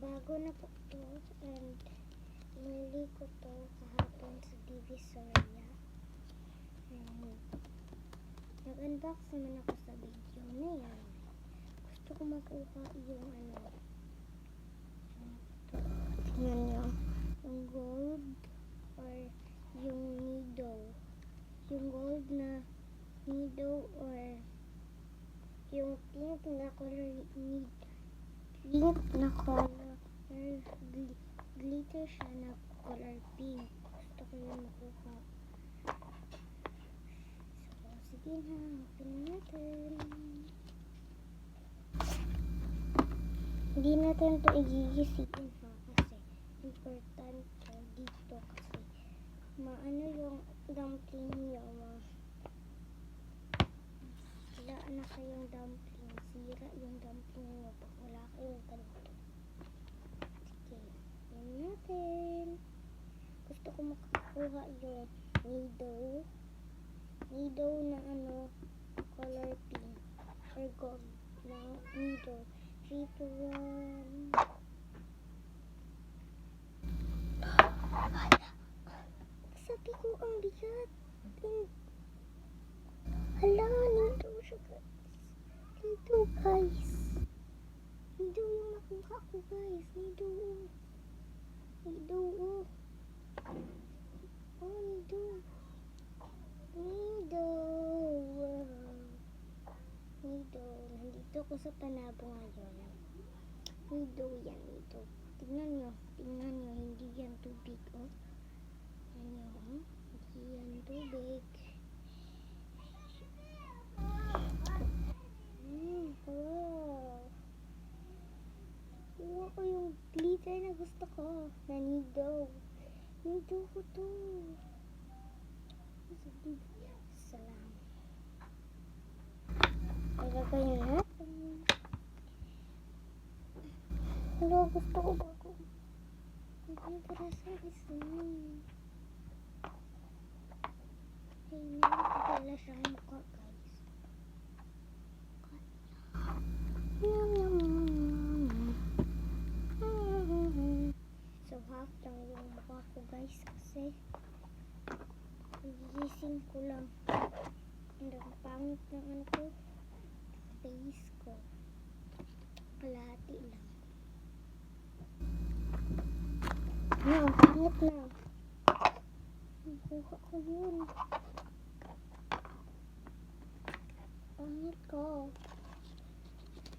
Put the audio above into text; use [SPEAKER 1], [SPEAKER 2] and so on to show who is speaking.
[SPEAKER 1] Bago na po to and muli ko to kahapon sa Divisoria. And nag-unbox naman ako sa video na yan. Gusto ko makuha yung tingnan nyo, yung gold or yung nido. Yung gold na nido or yung pink na color nido. Pink na color glitter siya na color pink. Gusto ko yung makuha. So, sige na. Open natin. Hindi natin ito igigisigin ha. Kasi importante dito. Kasi maano yung dumpling nyo. Wala na kayong dumpling. Sira yung dumpling nyo pag wala kayong ganito. Sige. Yan natin. Gusto ko makakuha yung nido na color pink or gold na nido. 3, 2, 1. Sabi ko ang bigat. Hala, nido siya guys. Nido guys. Nido yung nakuha ko guys. Nido. Nido. Oh, nido. Nido. Nido. Nandito ko sa Panabo ngayon. Nido yan, nido. Tingnan nyo. Tingnan nyo. Hindi yan tubig. Oh. Ano? Hindi yan tubig. Wow. Kuha ko yung glitter na gusto ko. Na nido. Nido ko to. Salam. Ilagay na natin. Hello, gusto ko bago. Ang ganda sa isa. Ay, nakakapala siyang mukha, guys. So, half lang yung mukha ko, guys. Kasi gigising ko lang. And ang pangit ng ko, face ko. Kalahati lang. Ang pangit na. Nakuha ko yun. Pangit ko.